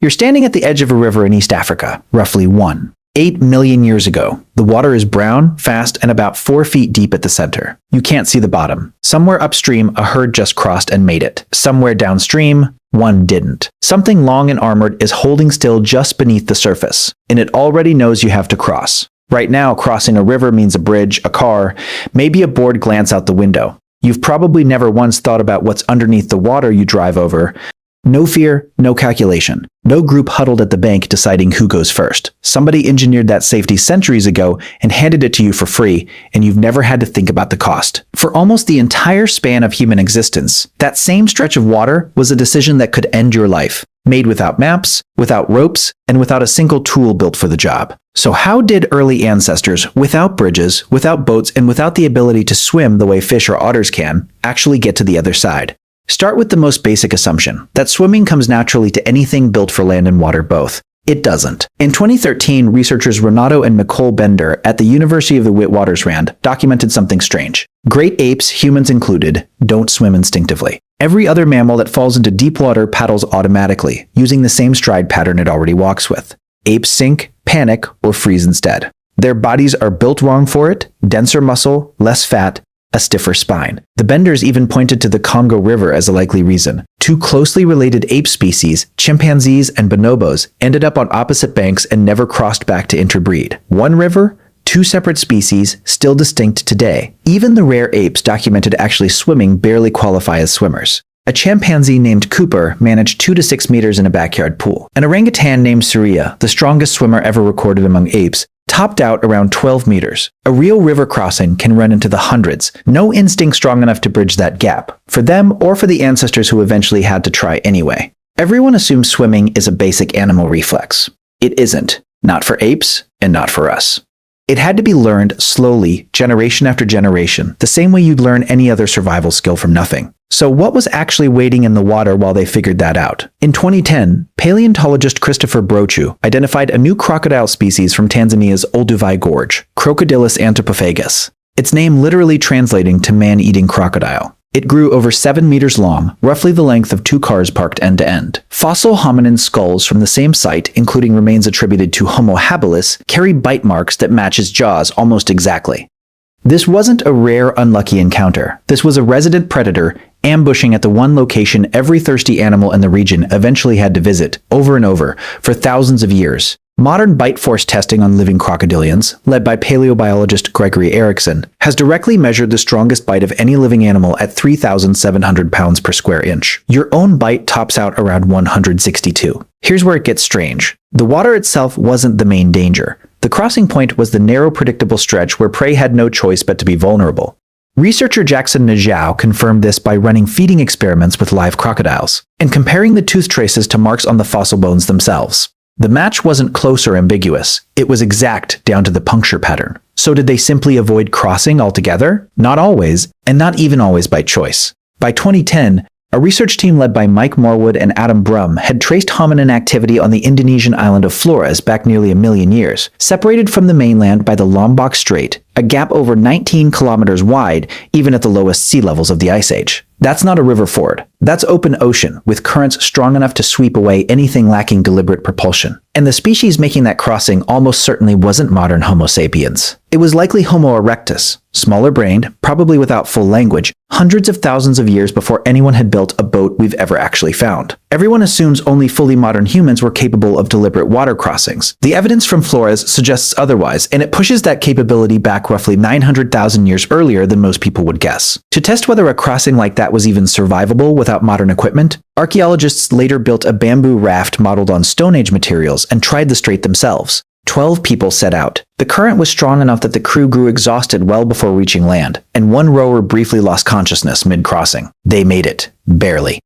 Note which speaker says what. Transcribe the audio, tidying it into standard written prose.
Speaker 1: You're standing at the edge of a river in East Africa, roughly 1.8 million years ago. The water is brown, fast, and about 4 feet deep at the center. You can't see the bottom. Somewhere upstream, a herd just crossed and made it. Somewhere downstream, one didn't. Something long and armored is holding still just beneath the surface, and it already knows you have to cross. Right now, crossing a river means a bridge, a car, maybe a bored glance out the window. You've probably never once thought about what's underneath the water you drive over. No fear, no calculation. No group huddled at the bank deciding who goes first. Somebody engineered that safety centuries ago and handed it to you for free, and you've never had to think about the cost. For almost the entire span of human existence, that same stretch of water was a decision that could end your life, made without maps, without ropes, and without a single tool built for the job. So how did early ancestors, without bridges, without boats, and without the ability to swim the way fish or otters can, actually get to the other side? Start with the most basic assumption, that swimming comes naturally to anything built for land and water both. It doesn't. In 2013, researchers Renato and Nicole Bender at the University of the Witwatersrand documented something strange. Great apes, humans included, don't swim instinctively. Every other mammal that falls into deep water paddles automatically, using the same stride pattern it already walks with. Apes sink, panic, or freeze instead. Their bodies are built wrong for it: denser muscle, less fat, a stiffer spine. The Benders even pointed to the Congo River as a likely reason. Two closely related ape species, chimpanzees and bonobos, ended up on opposite banks and never crossed back to interbreed. One river, two separate species, still distinct today. Even the rare apes documented actually swimming barely qualify as swimmers. A chimpanzee named Cooper managed 2 to 6 meters in a backyard pool. An orangutan named Surya, the strongest swimmer ever recorded among apes, topped out around 12 meters. A real river crossing can run into the hundreds. No instinct strong enough to bridge that gap, for them or for the ancestors who eventually had to try anyway. Everyone assumes swimming is a basic animal reflex. It isn't. Not for apes, and not for us. It had to be learned slowly, generation after generation, the same way you'd learn any other survival skill from nothing. So what was actually waiting in the water while they figured that out? In 2010, paleontologist Christopher Brochu identified a new crocodile species from Tanzania's Olduvai Gorge, Crocodylus anthropophagus. Its name literally translating to man-eating crocodile. It grew over 7 meters long, roughly the length of 2 cars parked end to end. Fossil hominin skulls from the same site, including remains attributed to Homo habilis, carry bite marks that match his jaws almost exactly. This wasn't a rare, unlucky encounter. This was a resident predator ambushing at the one location every thirsty animal in the region eventually had to visit, over and over, for thousands of years. Modern bite force testing on living crocodilians, led by paleobiologist Gregory Erickson, has directly measured the strongest bite of any living animal at 3,700 pounds per square inch. Your own bite tops out around 162. Here's where it gets strange. The water itself wasn't the main danger. The crossing point was the narrow, predictable stretch where prey had no choice but to be vulnerable. Researcher Jackson Najau confirmed this by running feeding experiments with live crocodiles and comparing the tooth traces to marks on the fossil bones themselves. The match wasn't close or ambiguous. It was exact down to the puncture pattern. So did they simply avoid crossing altogether? Not always, and not even always by choice. By 2010, a research team led by Mike Morwood and Adam Brum had traced hominin activity on the Indonesian island of Flores back nearly a million years, separated from the mainland by the Lombok Strait, a gap over 19 kilometers wide, even at the lowest sea levels of the Ice Age. That's not a river ford. That's open ocean, with currents strong enough to sweep away anything lacking deliberate propulsion. And the species making that crossing almost certainly wasn't modern Homo sapiens. It was likely Homo erectus, smaller-brained, probably without full language, hundreds of thousands of years before anyone had built a boat we've ever actually found. Everyone assumes only fully modern humans were capable of deliberate water crossings. The evidence from Flores suggests otherwise, and it pushes that capability back roughly 900,000 years earlier than most people would guess. To test whether a crossing like that was even survivable without modern equipment, archaeologists later built a bamboo raft modeled on Stone Age materials and tried the strait themselves. 12 people set out. The current was strong enough that the crew grew exhausted well before reaching land, and one rower briefly lost consciousness mid-crossing. They made it. Barely.